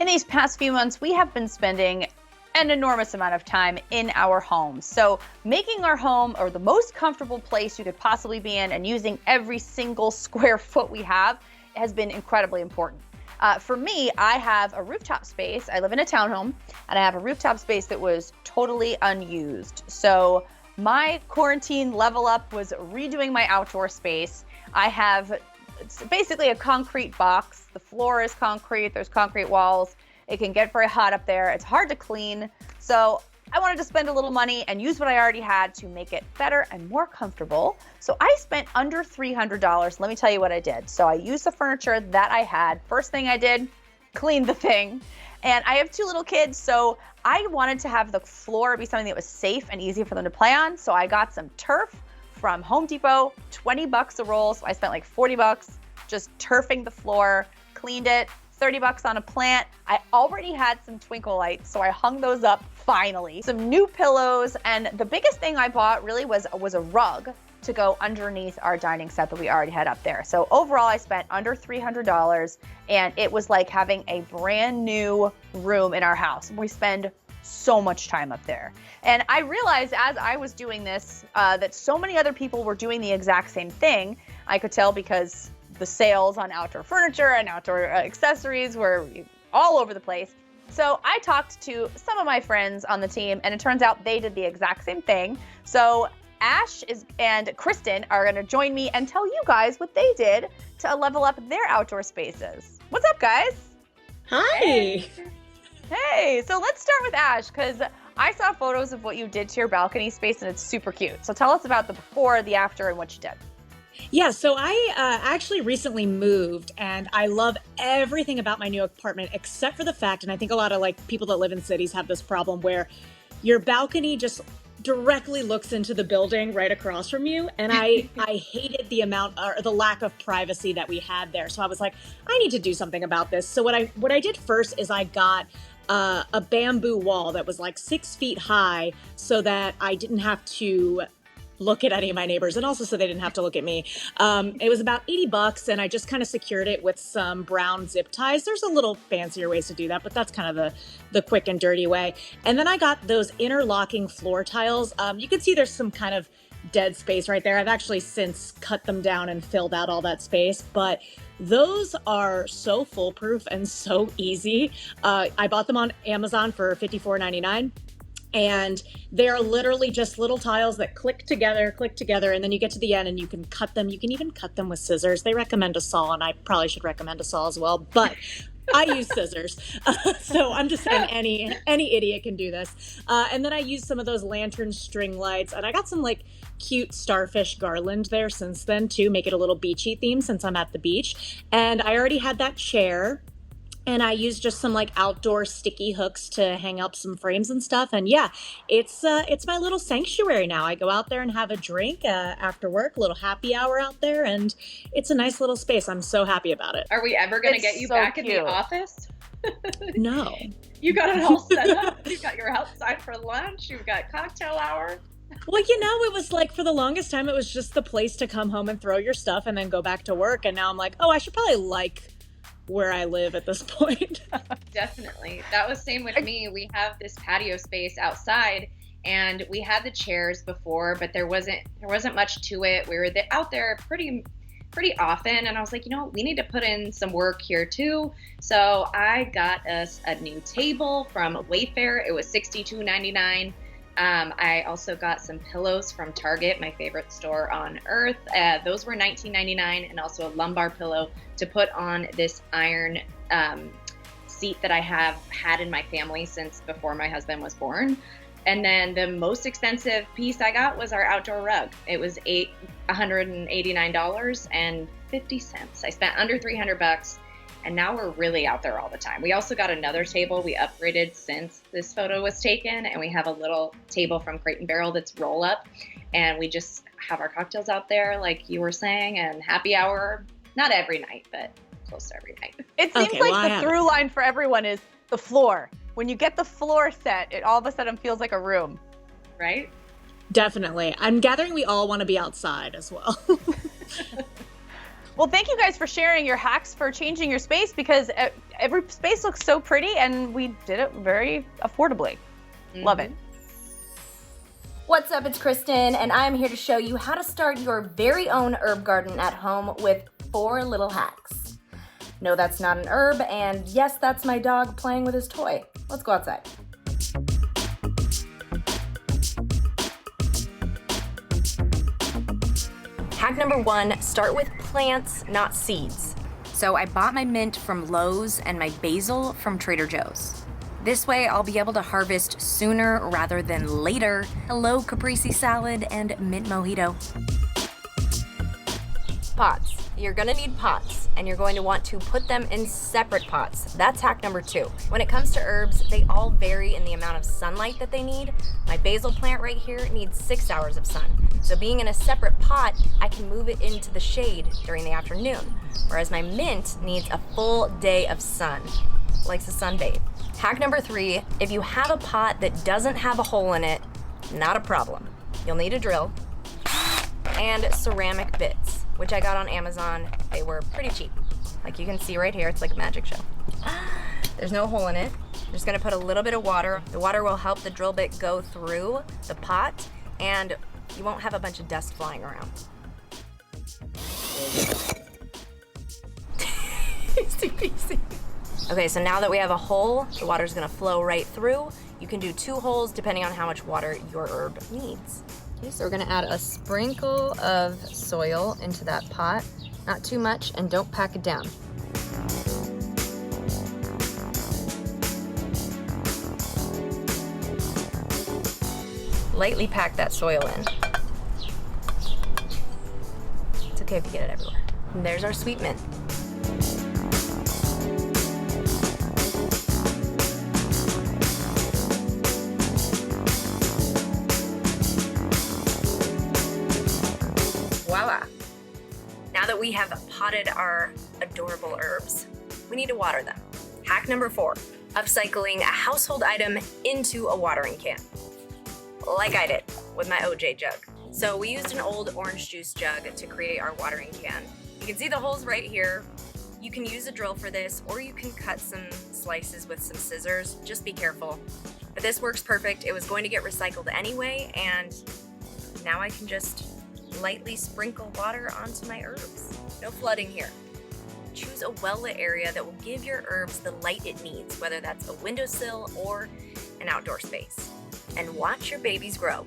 In these past few months, we have been spending an enormous amount of time in our homes. So making our home or the most comfortable place you could possibly be in and using every single square foot we have has been incredibly important. For me, I have a rooftop space. I live in a townhome and I have a rooftop space that was totally unused. So my quarantine level up was redoing my outdoor space. It's basically a concrete box. The floor is concrete. There's concrete walls. It can get very hot up there. It's hard to clean. So I wanted to spend a little money and use what I already had to make it better and more comfortable. So I spent under $300. Let me tell you what I did. So I used the furniture that I had. First thing I did, cleaned the thing. And I have two little kids, so I wanted to have the floor be something that was safe and easy for them to play on. So I got some turf from Home Depot, 20 bucks a roll. So I spent like 40 bucks just turfing the floor, cleaned it, 30 bucks on a plant. I already had some twinkle lights, so I hung those up finally. Some new pillows, and the biggest thing I bought really was a rug to go underneath our dining set that we already had up there. So overall, I spent under $300, and it was like having a brand new room in our house. We spend so much time up there. And I realized as I was doing this that so many other people were doing the exact same thing. I could tell because the sales on outdoor furniture and outdoor accessories were all over the place. So I talked to some of my friends on the team, and it turns out they did the exact same thing. So Ash and Kristen are going to join me and tell you guys what they did to level up their outdoor spaces. What's up, guys? Hi. Hey, so let's start with Ash, because I saw photos of what you did to your balcony space, and it's super cute. So tell us about the before, the after, and what you did. Yeah, so I actually recently moved, and I love everything about my new apartment except for the fact, and I think a lot of like people that live in cities have this problem where your balcony just directly looks into the building right across from you, and I hated the amount or the lack of privacy that we had there. So I was like, I need to do something about this. So what I did first is I got a bamboo wall that was like 6 feet high, so that I didn't have to look at any of my neighbors, and also so they didn't have to look at me. It was about 80 bucks, and I just kind of secured it with some brown zip ties. There's a little fancier ways to do that, but that's kind of the quick and dirty way. And then I got those interlocking floor tiles. You can see there's some kind of dead space right there. I've actually since cut them down and filled out all that space, but those are so foolproof and so easy. I bought them on Amazon for $54.99. And they're literally just little tiles that click together, and then you get to the end and you can cut them. You can even cut them with scissors. They recommend a saw, and I probably should recommend a saw as well, but I use scissors. So I'm just saying any idiot can do this. And then I used some of those lantern string lights, and I got some like cute starfish garland there since then too, make it a little beachy theme since I'm at the beach. And I already had that chair. And I used just some like outdoor sticky hooks to hang up some frames and stuff. And yeah, it's my little sanctuary now. I go out there and have a drink after work, a little happy hour out there, and it's a nice little space. I'm so happy about it. Are we ever going to get you so back cute. in the office? No. You got it all set up. You got your outside for lunch. You've got cocktail hour. Well, it was like for the longest time, it was just the place to come home and throw your stuff and then go back to work. And now I'm like, oh, I should probably like where I live at this point. Definitely. That was same with me. We have this patio space outside, and we had the chairs before, but there wasn't much to it. We were out there pretty often, and I was like, we need to put in some work here too. So I got us a new table from Wayfair. It was $62.99. I also got some pillows from Target, my favorite store on earth. Those were $19.99, and also a lumbar pillow to put on this iron seat that I have had in my family since before my husband was born. And then the most expensive piece I got was our outdoor rug. It was $189.50. I spent under $300. And now we're really out there all the time. We also got another table. We upgraded since this photo was taken, and we have a little table from Crate and Barrel that's roll up, and we just have our cocktails out there like you were saying, and happy hour, not every night, but close to every night. It seems the through line for everyone is the floor. When you get the floor set, it all of a sudden feels like a room. Right? Definitely. I'm gathering we all want to be outside as well. Well, thank you guys for sharing your hacks for changing your space, because every space looks so pretty and we did it very affordably. Love it. What's up, it's Kristen, and I'm here to show you how to start your very own herb garden at home with 4 little hacks. No, that's not an herb, and yes, that's my dog playing with his toy. Let's go outside. Hack number 1, start with plants, not seeds. So I bought my mint from Lowe's and my basil from Trader Joe's. This way I'll be able to harvest sooner rather than later. Hello, caprese salad and mint mojito. Pots. You're gonna need pots, and you're going to want to put them in separate pots. That's hack number 2. When it comes to herbs, they all vary in the amount of sunlight that they need. My basil plant right here needs 6 hours of sun. So being in a separate pot, I can move it into the shade during the afternoon. Whereas my mint needs a full day of sun. Likes to sunbathe. Hack number 3, if you have a pot that doesn't have a hole in it, not a problem. You'll need a drill and ceramic bits, which I got on Amazon. They were pretty cheap. Like you can see right here, it's like a magic show. There's no hole in it. I'm just gonna put a little bit of water. The water will help the drill bit go through the pot, and you won't have a bunch of dust flying around. Easy peasy. Okay, so now that we have a hole, the water's gonna flow right through. You can do 2 holes depending on how much water your herb needs. Okay, so we're gonna add a sprinkle of soil into that pot. Not too much, and don't pack it down. Lightly pack that soil in. It's okay if you get it everywhere. And there's our sweet mint. Voila! Now that we have potted our adorable herbs, we need to water them. Hack number 4, upcycling a household item into a watering can. Like I did with my OJ jug. So we used an old orange juice jug to create our watering can. You can see the holes right here. You can use a drill for this, or you can cut some slices with some scissors. Just be careful. But this works perfect. It was going to get recycled anyway, and now I can just lightly sprinkle water onto my herbs. No flooding here. Choose a well-lit area that will give your herbs the light it needs, whether that's a windowsill or an outdoor space. And watch your babies grow.